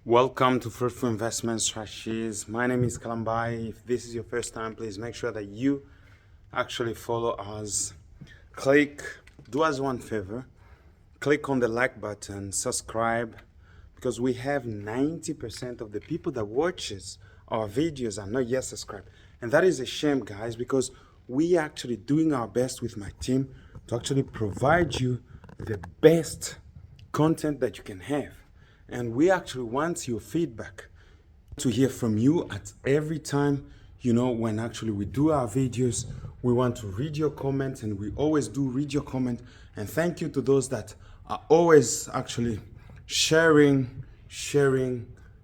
Welcome to Fruitful Investment Strategies. My name is Kalambai. If this is your first time, please make sure that you actually follow us. Do us one favor, click on the like button, subscribe, because we have 90% of the people that watches our videos are not yet subscribed. And that is a shame, guys, because we are actually doing our best with my team to actually provide you the best content that you can have. And we actually want your feedback to hear from you at every time, when actually we do our videos. We want to read your comments, and we always do read your comment. And thank you to those that are always actually sharing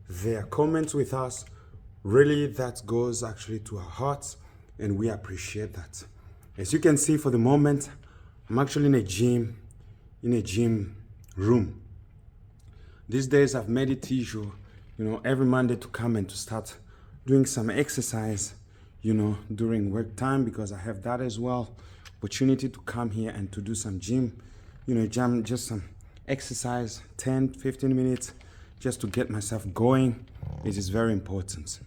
their comments with us. Really, that goes actually to our hearts, and we appreciate that. As you can see, for the moment, I'm actually in a gym room. These days I've made it usual, every Monday to come and to start doing some exercise, during work time, because I have that as well. Opportunity to come here and to do some gym, just some exercise, 10, 15 minutes, just to get myself going. It is very important.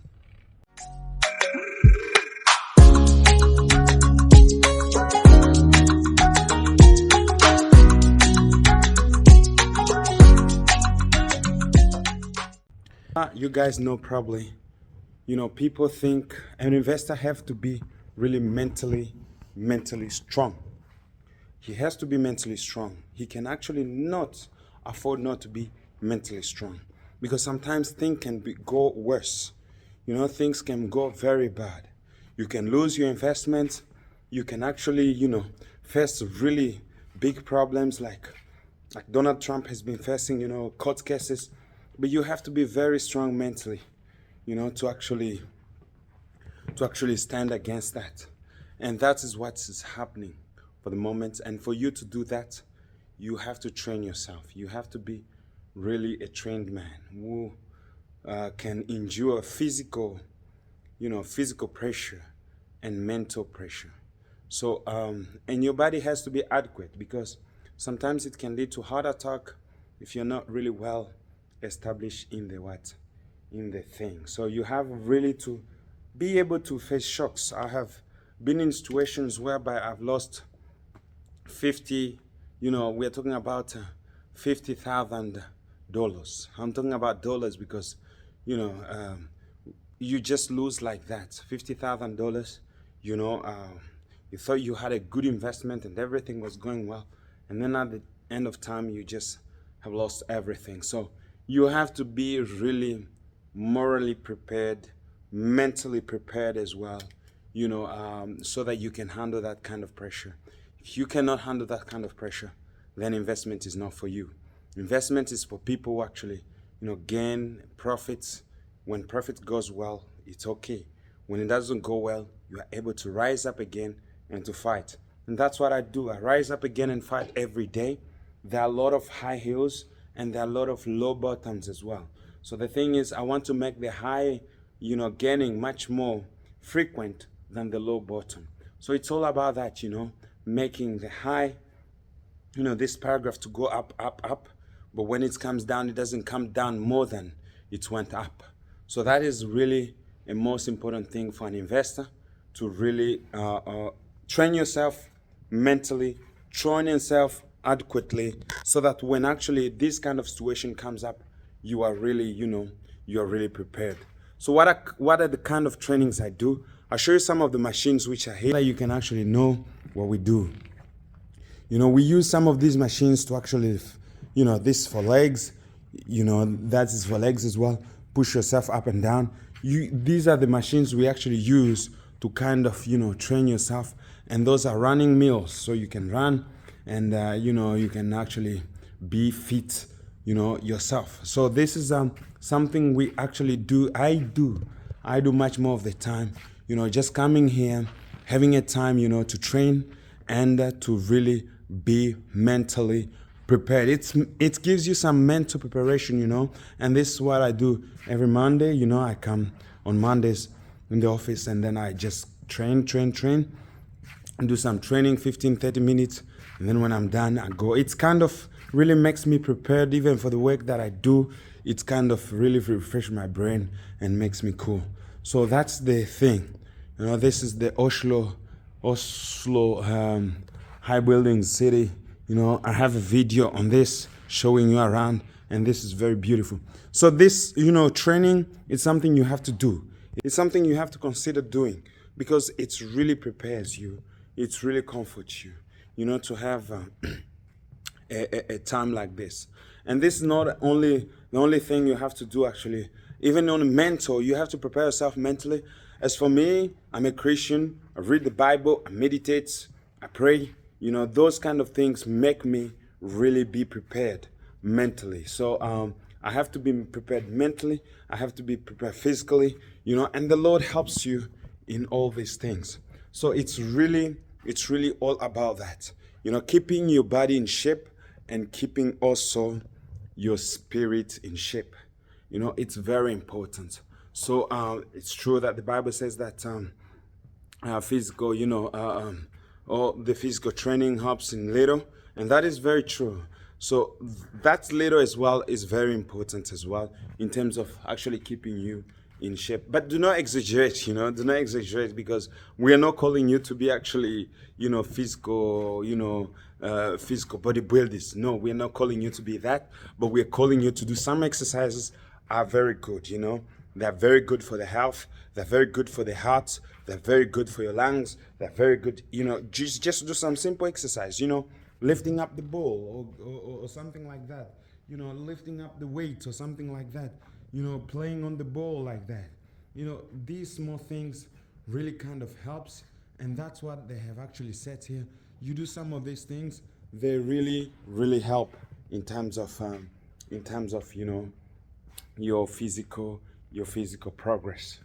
You guys know probably, people think an investor have to be really mentally strong. He has to be mentally strong. He can actually not afford not to be mentally strong, because sometimes things can go worse. Things can go very bad. You can lose your investment. You can actually, face really big problems like Donald Trump has been facing, court cases. But you have to be very strong mentally, to actually stand against that. And that is what is happening for the moment. And for you to do that, you have to train yourself. You have to be really a trained man who can endure physical pressure and mental pressure. So, and your body has to be adequate, because sometimes it can lead to heart attack if you're not really well established in the thing. So you have really to be able to face shocks. I have been in situations whereby I've lost 50, we're talking about $50,000. I'm talking about dollars because, you just lose like that, $50,000. You thought you had a good investment and everything was going well, and then at the end of time, you just have lost everything. So you have to be really morally prepared, mentally prepared as well, so that you can handle that kind of pressure. If you cannot handle that kind of pressure, then investment is not for you. Investment is for people who actually, gain profits. When profit goes well, it's okay. When it doesn't go well, you are able to rise up again and to fight. And that's what I do. I rise up again and fight every day. There are a lot of high hills, and there are a lot of low bottoms as well. So the thing is, I want to make the high, gaining much more frequent than the low bottom. So it's all about that, making the high, this paragraph to go up, up, up. But when it comes down, it doesn't come down more than it went up. So that is really a most important thing for an investor, to really train yourself mentally, train yourself adequately, so that when actually this kind of situation comes up, you are really, prepared. So what are the kind of trainings I do? I'll show you some of the machines which are here, that you can actually know what we do. We use some of these machines to actually, this for legs, that is for legs as well. Push yourself up and down. These are the machines we actually use to kind of, train yourself. And those are running mills, so you can run, and you can actually be fit, yourself. So this is something we actually do. I do much more of the time, just coming here, having a time, to train and to really be mentally prepared. It gives you some mental preparation, and this is what I do every Monday. I come on Mondays in the office, and then I just train and do some training, 15, 30 minutes. And then when I'm done, I go. It's kind of really makes me prepared even for the work that I do. It's kind of really refresh my brain and makes me cool. So that's the thing. This is the Oslo high building city. I have a video on this showing you around, and this is very beautiful. So this, training is something you have to do. It's something you have to consider doing because it really prepares you. It really comforts you, to have a time like this. And this is not only the only thing you have to do, actually. Even on a mental, you have to prepare yourself mentally. As for me, I'm a Christian. I read the Bible, I meditate, I pray. Those kind of things make me really be prepared mentally. So I have to be prepared mentally. I have to be prepared physically, and the Lord helps you in all these things. So it's really all about that. Keeping your body in shape and keeping also your spirit in shape. It's very important. So it's true that the Bible says that physical, all the physical training helps in little, and that is very true. So that little as well is very important as well in terms of actually keeping you in shape. But do not exaggerate, do not exaggerate, because we are not calling you to be actually, physical, physical bodybuilders. No, we're not calling you to be that, but we're calling you to do some exercises are very good, They're very good for the health. They're very good for the heart. They're very good for your lungs. They're very good, just do some simple exercise, lifting up the ball or something like that, lifting up the weight or something like that, playing on the ball like that. These small things really kind of helps, and that's what they have actually said here. You do some of these things, they really help in terms of your physical progress.